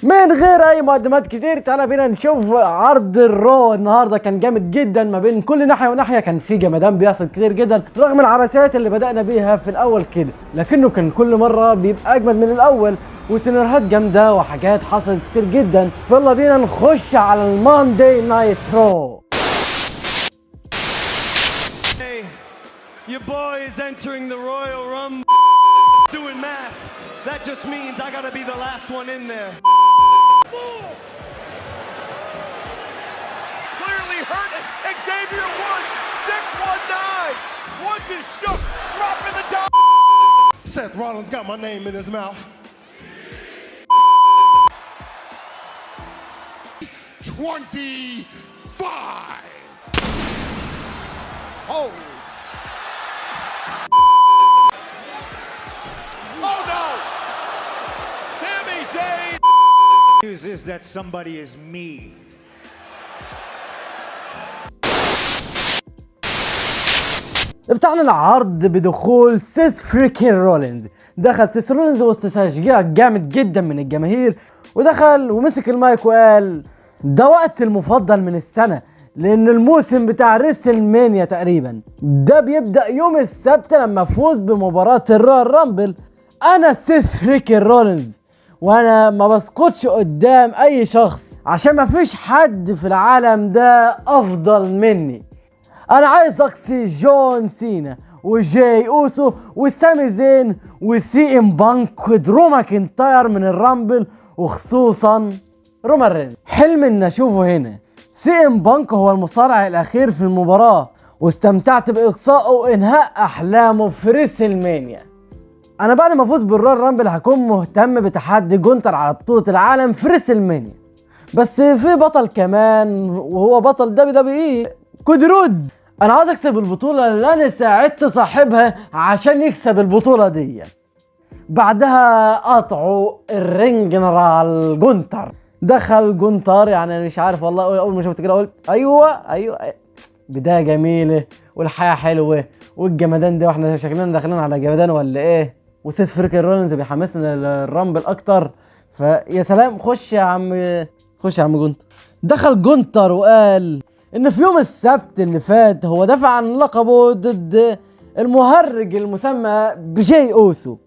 من غير اي مقدمات كتير تعالى بينا نشوف عرض الرو النهارده. كان جامد جدا ما بين كل ناحيه وناحيه، كان في جمدان بيحصل كتير جدا رغم العبثيات اللي بدأنا بيها في الاول كده، لكنه كان كل مره بيبقى اجمد من الاول وسيناريوهات جامده وحاجات حصلت كتير جدا. فيلا بينا نخش على الماندي نايت رو. Your boy is entering the Royal Rumble. Doing math. That just means I gotta be the last one in there. Clearly hurt. Xavier Woods, 619. Woods is shook, dropping the top. Seth Rollins got my name in his mouth. 25. Oh. Oh no! Sami Zayn! News is that somebody is me. افتحنا العرض بدخول سيس فريكين رولينز. دخل سيس رولينز وسط تشجيع جامد جدا من الجماهير، ودخل ومسك المايك وقال ده وقت المفضل من السنة، لان الموسم بتاع ريسل مانيا تقريبا ده بيبدأ يوم السبت لما افوز بمباراة الرويال رامبل. انا سيس فريكين رولينز وانا ما بسقطش قدام اي شخص، عشان ما فيش حد في العالم ده افضل مني. انا عايز اقصي جون سينا وجاي اوسو وسامي زين وسي ام بانك ودرو ماكنتاير من الرامبل، وخصوصا رومان رينز. حلم ان اشوفه هنا. سي ام بانك هو المصارع الاخير في المباراة، واستمتعت باقصائه وانهاء احلامه في ريسل مانيا. انا بعد ما افوز بالرويال رامبل هكون مهتم بتحدي جونتر على بطولة العالم في ريسل مانيا، بس في بطل كمان وهو بطل WWE كودي رودز. انا عاوز اكسب البطولة اللي انا ساعدت صاحبها عشان يكسب البطولة دي. بعدها قطعوا الرينج جنرال جونتر. دخل جونتر، يعني انا مش عارف والله، اول ما شفت كده قلت ايوه بداية جميلة والحياة حلوة والجمدان ده، واحنا شكلنا داخلين على جمدان ولا ايه؟ وسيس فريكين رولينز بيحمسنا للرامبل اكتر، فيا سلام. خش يا عم جونتر. دخل جونتر وقال ان في يوم السبت اللي فات هو دافع عن لقبه ضد المهرج المسمى بجاي اوسو.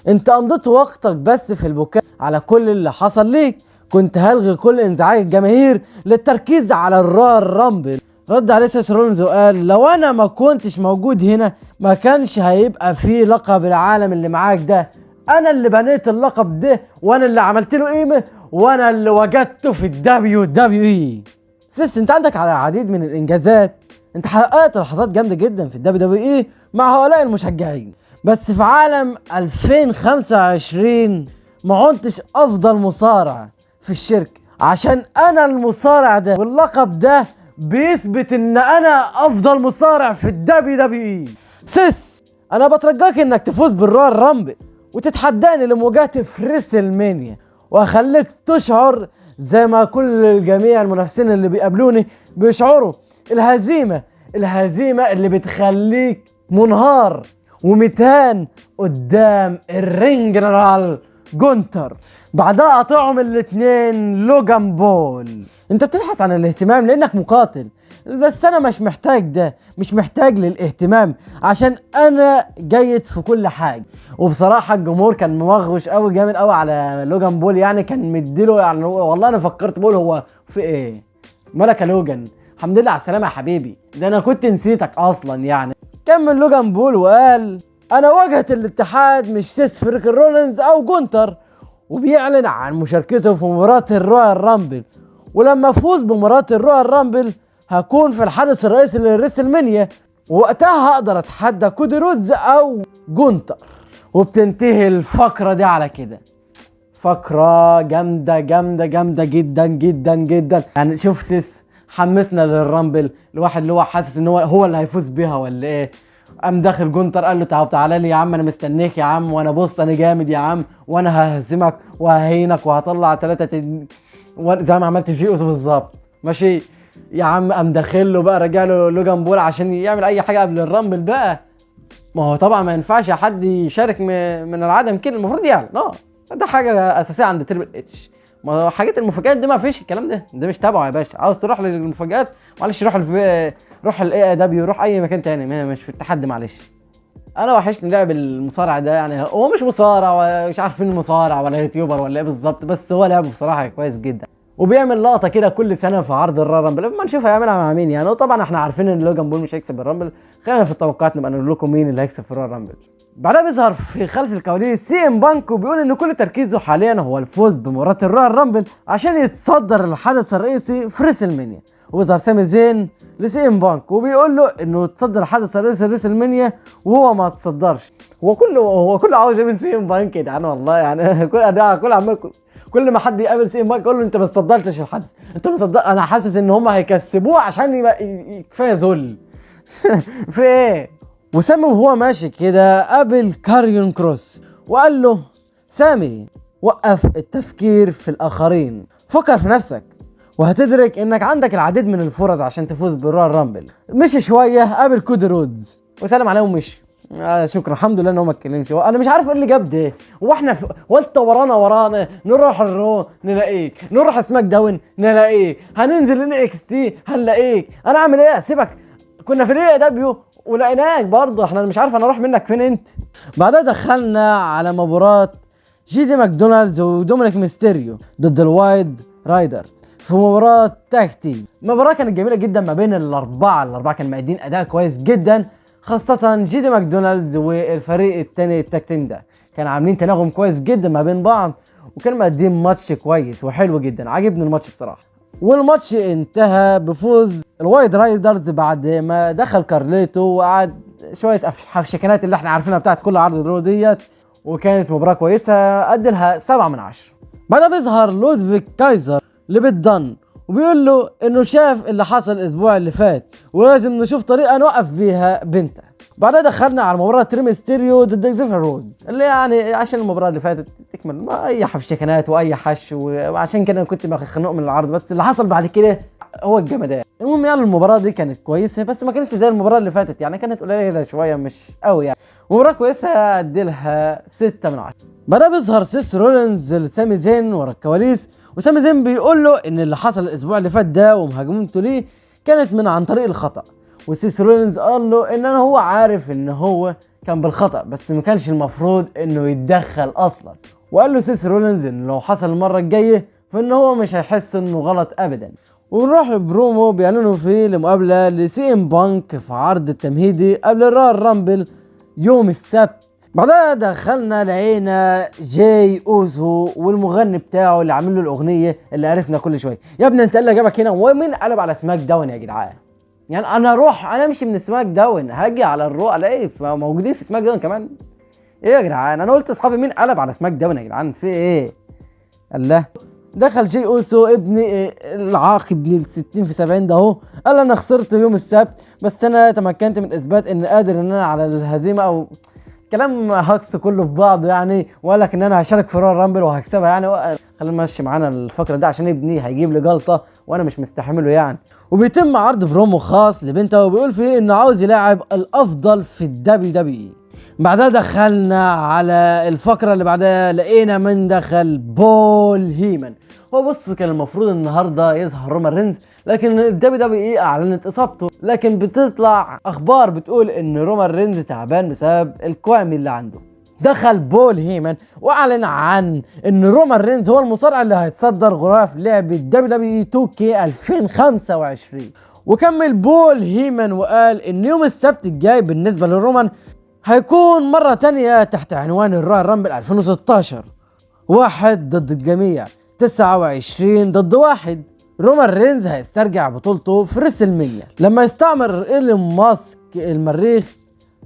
انت امضيت وقتك بس في البكاء على كل اللي حصل ليك، كنت هلغي كل انزعاج الجماهير للتركيز على الرويال رامبل. رد عليه سيس رولينز وقال لو انا ما كنتش موجود هنا ما كانش هيبقى في لقب العالم اللي معاك ده. انا اللي بنيت اللقب ده، وانا اللي عملت له قيمه، وانا اللي وجدته في WWE. سيس انت عندك على العديد من الانجازات، انت حققت لحظات جامده جدا في WWE مع هؤلاء المشجعين، بس في عالم 2025 ما عدتش افضل مصارع في الشركه، عشان انا المصارع ده واللقب ده بيثبت ان انا افضل مصارع في WWE. سيس انا بترجاك انك تفوز بالرويال رامبل وتتحداني لمواجهتي في ريسل مانيا، واخليك تشعر زي ما كل جميع المنافسين اللي بيقابلوني بيشعروا، الهزيمة اللي بتخليك منهار ومتهان قدام الرينج جنرال جونتر. بعدها قطعهم الاتنين لوجان بول. انت بتبحث عن الاهتمام لانك مقاتل، بس انا مش محتاج ده، مش محتاج للاهتمام عشان انا جيد في كل حاجه. وبصراحه الجمهور كان ممغوش قوي جامد قوي على لوجان بول، يعني كان مديله، يعني والله انا فكرت بقول هو في ايه مالك يا لوجان، الحمد لله على السلامه يا حبيبي، ده انا كنت نسيتك اصلا. يعني كمل لوجان بول وقال انا واجهت الاتحاد مش سيس فريكين رولينز او جونتر، وبيعلن عن مشاركته في مباراة الرويال رامبل، ولما افوز بمباراة الرويال رامبل هكون في الحدث الرئيسي للريسل مانيا، ووقتها هقدر اتحدى كودي رودز او جونتر. وبتنتهي الفقرة دي على كده. فقرة جامدة جدا جدا جدا. يعني شوف سيس حمسنا للرامبل، الواحد اللي هو حاسس ان هو اللي هيفوز بيها ولا ايه. قام داخل جونتر قال له تعالى لي يا عم، انا مستنيك يا عم، وانا بص انا جامد يا عم، وانا ههزمك وههينك وهطلع 3 زي ما عملت في اوسو بالظبط. ماشي يا عم. قام داخل له بقى، رجع له لوجان بول عشان يعمل اي حاجه قبل الرامبل بقى. ما هو طبعا ما ينفعش حد يشارك من العدم كده، المفروض يعني ده حاجه اساسيه عند تريبل اتش. ما حاجات المفاجآت دي ما فيش الكلام ده مش تابعه يا باشا. عاوز تروح للمفاجآت معلش روح الاي دبليو، روح اي مكان تاني، مش في التحدي معلش. انا وحشني لعب المصارع ده، يعني هو مش مصارع ومش عارف مين مصارع ولا يوتيوبر ولا ايه بالظبط، بس هو لعبه بصراحه كويس جدا. وبيعمل لقطه كده كل سنه في عرض الرامبل، لما نشوف هيعملها مع مين يعني. وطبعا احنا عارفين ان لوجان بول مش هيكسب الرامبل، خلينا في التوقعات نبقى نقول لكم مين اللي هيكسب في الرامبل. بعدها بيظهر في خلف الكواليس سي ام بانك وبيقول ان كل تركيزه حاليا هو الفوز بمباراه الرامبل عشان يتصدر الحدث الرئيسي في ريسلمانيا. وبيظهر سامي زين لسي ام بانك وبيقول له انه تصدر الحدث الرئيسي ريسلمانيا وهو ما تصدرش. هو كله عاوز يعمل سي ام بانك كده يعني والله يعني كل ما حد يقابل سي ام بانك يقول له انت ما صدرتش الحدث، انت ما صدرت. انا حاسس ان هم هيكسبوه عشان يبقى كفايه ذل. في ايه؟ وسامي وهو ماشي كده قابل كاريون كروس وقال له سامي وقف التفكير في الاخرين، فكر في نفسك وهتدرك انك عندك العديد من الفرص عشان تفوز بالرويال رامبل. مشي شويه قابل كودي رودز وسلم عليه ومشي. شكرا الحمد لله ان هو ما اتكلمش. انا مش عارف ايه اللي جاب ده. واحنا وانت ورانا نروح الرو نلاقيك، نروح سماك داون نلاقيك، هننزل للاكس تي هنلاقيك. انا اعمل ايه؟ اسيبك؟ كنا في الاي دبليو ولقيناك برضه. احنا مش عارف انا اروح منك فين انت. بعدها دخلنا على مباراه جي دي ماكدونالدز ودومينيك ميستيريو ضد الوايد رايدرز في مباراه تاج تيم. المباراه كانت جميله جدا ما بين الاربعه كانوا مادين اداء كويس جدا، خاصه جي دي ماكدونالدز والفريق الثاني التاج تيم ده كانوا عاملين تناغم كويس جدا ما بين بعض، وكانوا مقدمين ماتش كويس وحلو جدا. عجبني الماتش بصراحه. والماتش انتهى بفوز الوايد رايدرز بعد ما دخل كارليتو وقعد شويه حفشكنات اللي احنا عارفينها بتاعت كل عرض الرو ديت، وكانت مباراه كويسه ادي لها 7 من 10. بعدها بيظهر لودفيك كايزر لبيت دان وبيقول له انه شاف اللي حصل الاسبوع اللي فات ولازم نشوف طريقه نوقف بيها بنته. بعدها دخلنا على مباراه ريمستيريو ضد اكزيفير رود اللي يعني عشان المباراه اللي فاتت تكمل ما اي حفشكنات واي حش، وعشان كده كنت مخنوق من العرض، بس اللي حصل بعد كده هو الجمدان. المهم يعني المباراه دي كانت كويسه بس ما كانتش زي المباراه اللي فاتت، يعني كانت قليله شويه مش قوي يعني. مباراه كويسه ادي لها 6 من 10. بعدها بيظهر سيس رولينز لسامي زين ورا الكواليس، وسامي زين بيقول له ان اللي حصل الاسبوع اللي فات ده ومهاجمته ليه كانت من عن طريق الخطا. وسيس رولينز قال له ان هو عارف ان هو كان بالخطا بس ما كانش المفروض انه يتدخل اصلا. وقال له سيس رولينز ان لو حصل المره الجايه فان هو مش هيحس انه غلط ابدا. ونروح لبرومو بيعلنوا فيه لمقابله لسي ام بانك في عرض التمهيدي قبل الرويال رامبل يوم السبت. بعدها دخلنا لقينا جاي اوزو والمغني بتاعه اللي عامل له الاغنيه اللي عرفنا كل شويه. يا ابني انت اللي جابك هنا؟ ومين قلب على سماك داون يا جدعان؟ يعني انا امشي من سماك داون هاجي على الرو الاقي موجودين في سماك داون كمان؟ ايه يا جدعان؟ انا قلت اصحابي مين قلب على سماك داون يا جدعان؟ في ايه؟ الله. دخل جاي اوسو ابني العاق ابن ال 60 في 70 ده اهو، قال انا خسرت يوم السبت بس انا تمكنت من اثبات ان قادر ان انا على الهزيمه، او كلام هاكس كله في بعض يعني، وقال لك ان انا هشارك في رويال رامبل وهكسبها يعني. خلينا ماشي معانا الفقره دي عشان ابني هيجيب لي جلطه وانا مش مستحمله يعني. وبيتم عرض برومو خاص لبنته وبيقول فيه انه عاوز يلاعب الافضل في الدبليو دبليو. بعدها دخلنا على الفقره اللي بعدها لقينا من دخل بول هيمن. هو بص كان المفروض النهارده يظهر رومان رينز لكن الدبليو دبليو اعلنت اصابته، لكن بتطلع اخبار بتقول ان رومان رينز تعبان بسبب الكوامي اللي عنده. دخل بول هيمن واعلن عن ان رومان رينز هو المصارع اللي هيتصدر غلاف لعبه دبليو دبليو 2K 2025. وكمل بول هيمن وقال ان يوم السبت الجاي بالنسبه لرومان هيكون مرة تانية تحت عنوان الرويال رامبل 2016، 1 ضد الجميع 29 ضد 1. رومان رينز هيسترجع بطولته في ريسلمانيا لما يستعمر ايلون ماسك المريخ.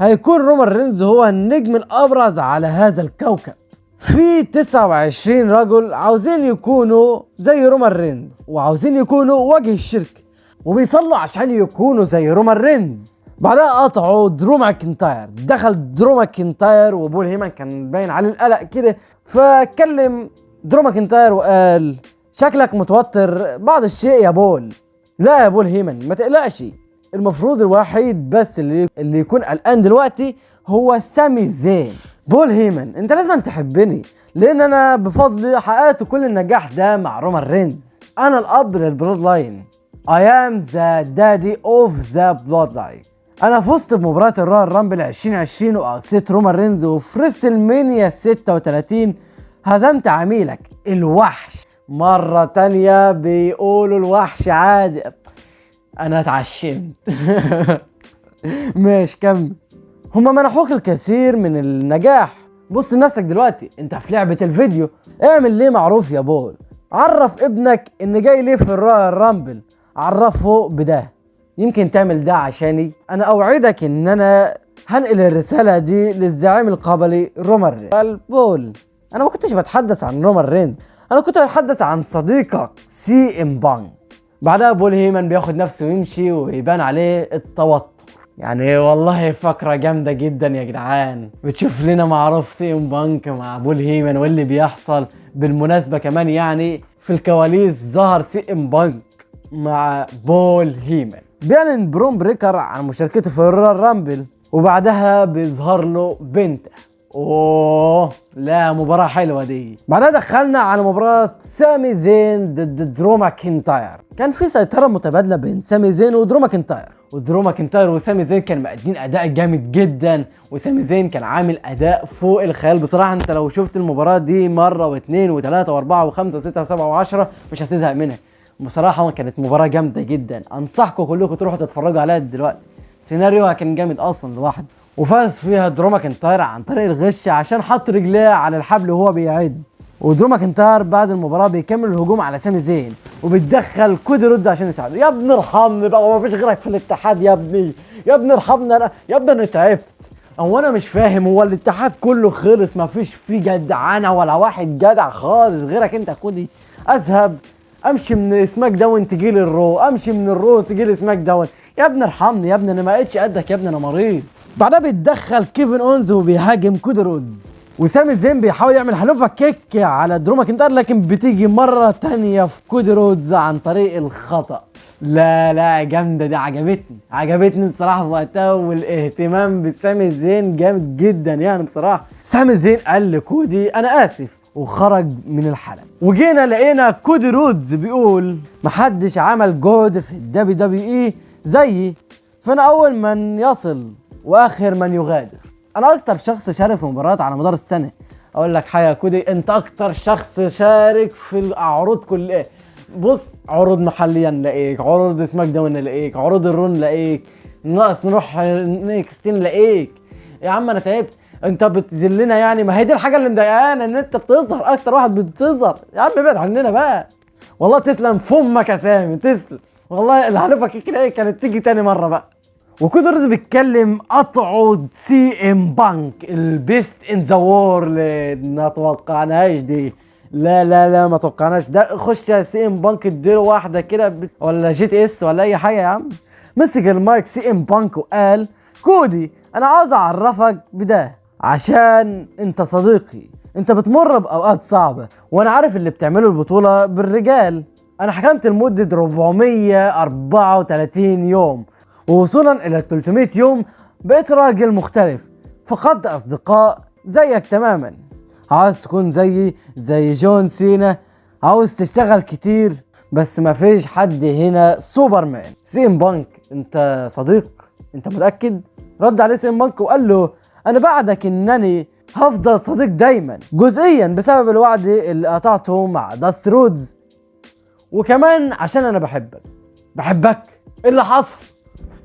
هيكون رومان رينز هو النجم الابرز على هذا الكوكب. في 29 رجل عاوزين يكونوا زي رومان رينز وعاوزين يكونوا وجه الشركة وبيصلوا عشان يكونوا زي رومان رينز. بعدها قطعوا درو ماكنتاير. دخل درو ماكنتاير وبول هيمن كان باين عليه القلق كده، فكلم درو ماكنتاير وقال شكلك متوتر بعض الشيء يا بول. لا يا بول هيمن ما تقلقش، المفروض الوحيد بس اللي يكون قلقان دلوقتي هو سامي زين. بول هيمن انت لازم تحبني، لان انا بفضل حققت كل النجاح ده مع رومان رينز. انا الاب للبلود لاين. I am the daddy of the bloodline. انا فزت بمباراة الرويال رامبل 2020 واقصيت رومان رينز، وفي ريسلمانيا 36 هزمت عميلك الوحش. مرة تانية بيقولوا الوحش عادي. انا اتعشمت. ماشي كمل. هما منحوك الكثير من النجاح. بص لنفسك دلوقتي، انت في لعبة الفيديو. اعمل ليه معروف يا بول. عرف ابنك ان جاي ليه في الرويال رامبل، عرفه بده. يمكن تعمل ده عشاني. انا اوعدك ان انا هنقل الرسالة دي للزعيم القبلي رومان رينز. بول، انا ما كنتش بتحدث عن رومان رينز، انا كنت بتحدث عن صديقك سي ام بانك. بعدها بول هيمن بياخد نفسه ويمشي ويبان عليه التوتر. يعني والله فكرة جامدة جدا يا جدعان. بتشوف لنا معروف سي ام بانك مع بول هيمن واللي بيحصل. بالمناسبة كمان يعني في الكواليس ظهر سي ام بانك مع بول هيمن. بيعلن برون بريكر عن مشاركته في الرويال رامبل، وبعدها بيظهر له بنته. اوه لا، مباراة حلوة دي. بعدها دخلنا على مباراة سامي زين ضد درو ماكنتاير. كان في سيطرة متبادلة بين سامي زين ودرو ماكنتاير، ودرو ماكنتاير وسامي زين كانوا مقدمين اداء جامد جدا، وسامي زين كان عامل اداء فوق الخيال بصراحة. انت لو شفت المباراة دي مرة واثنين وثلاثة واربعة وخمسة وستة وسبعة وعشرة مش هتزهق منها. بصراحة كانت مباراة جامدة جدا، انصحكم كلكم تروحوا تتفرجوا عليها دلوقتي. سيناريوها كان جامد اصلا لوحده. وفاز فيها درو ماكنتاير عن طريق الغش عشان حط رجليه على الحبل وهو بيعد. ودرو ماكنتاير بعد المباراة بيكمل الهجوم على سامي زين، وبيتدخل كودي رودز عشان يساعده. يا ابني ارحمني بقى، ما فيش غيرك في الاتحاد يا ابني. يا ابني ارحمني انا، يا ابني انا تعبت. هو انا مش فاهم، هو الاتحاد كله خلص ما فيش فيه جدعانة ولا واحد جدع خالص غيرك انت كودي؟ اذهب امشي من سماك داون تجي لي الرو، امشي من الرو تجي لي سماك داون. يا ابني ارحمني يا ابني، انا ما بقتش قدك يا ابني، انا مريض. بعدها بيتدخل كيفن اونز وبيهاجم كودي رودز، وسامي زين بيحاول يعمل حلوفة كيك على درو ماكنتاير، لكن بتيجي مرة تانية في كودي رودز عن طريق الخطأ. لا جامدة دي، عجبتني بصراحة في وقتها. والاهتمام بسامي زين جامد جدا يعني بصراحة. سامي زين قال لكودي انا اسف وخرج من الحلبة. وجينا لقينا كودي رودز بيقول محدش عمل جهد في الدبليو دبليو اي زيي، فانا اول من يصل واخر من يغادر. انا اكتر شخص شارك في مباريات على مدار السنة. اقول لك حاجة يا كودي، انت اكتر شخص شارك في العروض كلها. بص، عروض محليا نلاقيك، عروض سماك داون نلاقيك، عروض الرون نلاقيك، ناقص نروح نيكستين نلاقيك. يا عم انا تعبت، انت بتذلنا يعني. ما هي دي الحاجه اللي مضايقانا، ان انت بتظهر اكتر واحد بتظهر. يا عم ابعد عننا بقى. والله تسلم فمك يا سامي، تسلم والله. اللي عارفك كده كانت تيجي تاني مره بقى. وكودي رودز بيتكلم قطعوا سي ام بانك البيست ان ذا وورلد. ما توقعناهاش دي. لا ما توقعناش ده. خش يا سي ام بانك اديله واحده كده ولا جي تي اس ولا اي حاجه يا عم. مسك المايك سي ام بانك وقال كودي انا عاوز اعرفك بده عشان انت صديقي. انت بتمر باوقات صعبه وانا عارف اللي بتعمله البطوله بالرجال. انا حكمت لمده 434 يوم، ووصولا الى 300 يوم بقيت راجل مختلف، فقدت اصدقاء زيك تماما. عاوز تكون زي جون سينا، عاوز تشتغل كتير، بس ما فيش حد هنا سوبرمان. سي ام بانك انت صديق؟ انت متأكد؟ رد عليه سي ام بانك وقال له انا بعدك انني هفضل صديق دايما، جزئيا بسبب الوعد اللي قطعته مع داست رودز، وكمان عشان انا بحبك. ايه اللي حصل؟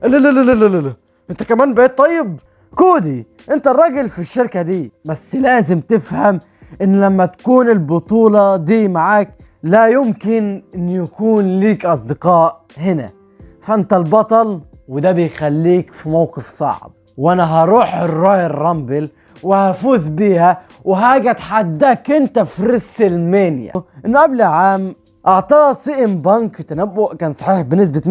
لا انت كمان بقيت طيب؟ كودي انت الراجل في الشركة دي، بس لازم تفهم ان لما تكون البطولة دي معاك لا يمكن ان يكون ليك اصدقاء هنا، فانت البطل وده بيخليك في موقف صعب. وانا هروح الرويال رامبل وهفوز بيها وهاجي اتحداك انت في ريسلمانيا. انه قبل عام اعطاه سي ام بانك تنبؤ كان صحيح بنسبة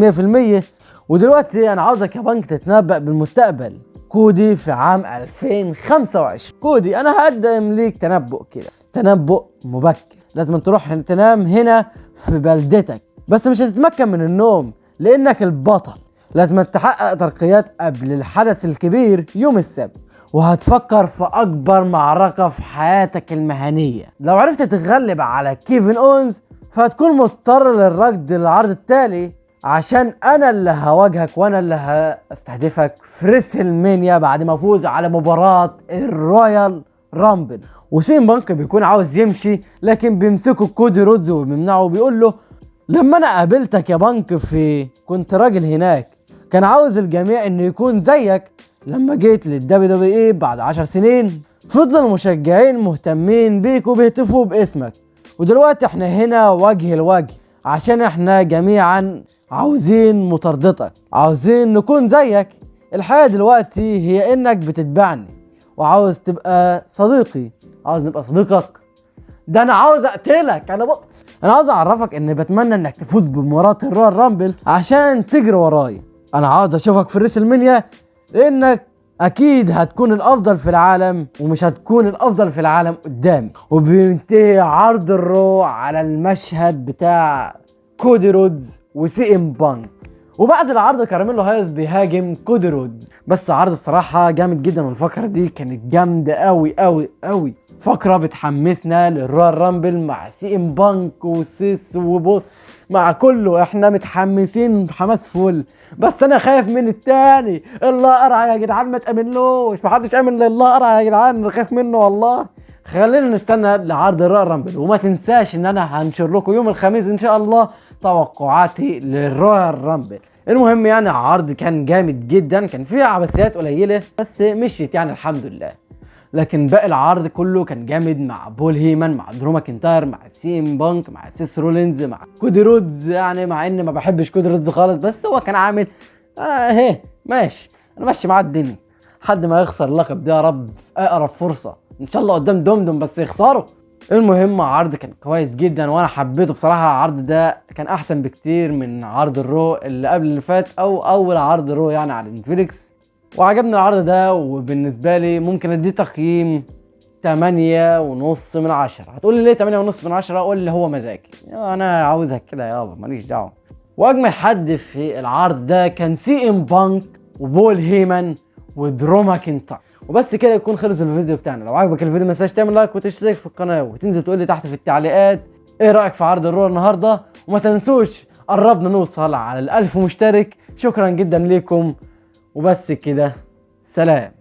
100%، ودلوقتي انا عاوزك يا بانك تتنبأ بالمستقبل. كودي في عام 2025. كودي انا هقدم ليك تنبؤ كده، تنبؤ مبكر. لازم تروح تنام هنا في بلدتك، بس مش هتتمكن من النوم لانك البطل. لازم تحقق ترقيات قبل الحدث الكبير يوم السبت، وهتفكر في اكبر معركة في حياتك المهنية. لو عرفت تتغلب على كيفن اونز فهتكون مضطر للركض للعرض التالي، عشان انا اللي هواجهك وانا اللي هستهدفك في ريسلمانيا بعد ما افوز على مباراة الرويال رامبل. وسين بانك بيكون عاوز يمشي لكن بيمسكه كودي رودز وبيمنعه وبيقول له لما انا قابلتك يا بانك كنت راجل هناك، كان عاوز الجميع انه يكون زيك. لما جيت للDWE بعد 10 سنين فضل المشجعين مهتمين بيك وبيهتفوا باسمك، ودلوقتي احنا هنا وجه لوجه عشان احنا جميعا عاوزين مطاردتك، عاوزين نكون زيك. الحياة دلوقتي هي انك بتتبعني وعاوز تبقى صديقي، عاوز نبقى صديقك. ده انا عاوز اقتلك. انا عاوز اعرفك اني بتمنى انك تفوز بمباراة الرويال رامبل عشان تجري وراي. انا عاوز اشوفك في ريسلمانيا لانك اكيد هتكون الافضل في العالم، ومش هتكون الافضل في العالم قدامي. وبينتهي عرض الرو على المشهد بتاع كودي رودز وسي ام بانك، وبعد العرض كارميلو هايز بيهاجم كودي رودز. بس عرض بصراحة جامد جدا، والفقرة دي كانت جامدة قوي قوي قوي. فقرة بتحمسنا للرويال رامبل مع سي ام بانك وسيس وبوت مع كله. احنا متحمسين حماس فل، بس انا خايف من التاني. الله قرع يا جدعان، ما تامنلوش، محدش امن لله قرع يا جدعان، انا خايف منه والله. خلينا نستنى لعرض الرويال رامبل، وما تنساش ان انا هنشر لكم يوم الخميس ان شاء الله توقعاتي للرويال رامبل. المهم يعني عرض كان جامد جدا، كان فيه عبثيات قليله بس مشيت يعني الحمد لله. لكن باقي العرض كله كان جامد، مع بول هيمان، مع درو ماكنتاير، مع سي ام بانك، مع سيس رولينز، مع كودي رودز. يعني مع اني ما بحبش كودي رودز خالص، بس هو كان عامل ماشي، انا ماشي مع الدنيا لحد ما يخسر اللقب ده يا رب في اقرب فرصه ان شاء الله قدام دمدم، بس يخسروا. المهم عرض كان كويس جدا وانا حبيته بصراحه. العرض ده كان احسن بكتير من عرض الرو اللي قبل اللي فات، او اول عرض رو يعني على نتفليكس. وعجبني العرض ده، وبالنسبه لي ممكن اديه تقييم 8.5 من 10. هتقولي ليه 8.5 من 10؟ اقول لي هو مزاجي، انا عاوزها كده يابا، ماليش دعوه. واجمل حد في العرض ده كان سي ام بانك وبول هيمان ودرو ماكنتاير. وبس كده يكون خلص الفيديو بتاعنا. لو عجبك الفيديو ما تنساش تعمل لايك وتشترك في القناه، وتنزل تقول لي تحت في التعليقات ايه رايك في عرض الرو النهارده. وما تنسوش قربنا نوصل على 1000 مشترك. شكرا جدا ليكم، وبس كده، سلام.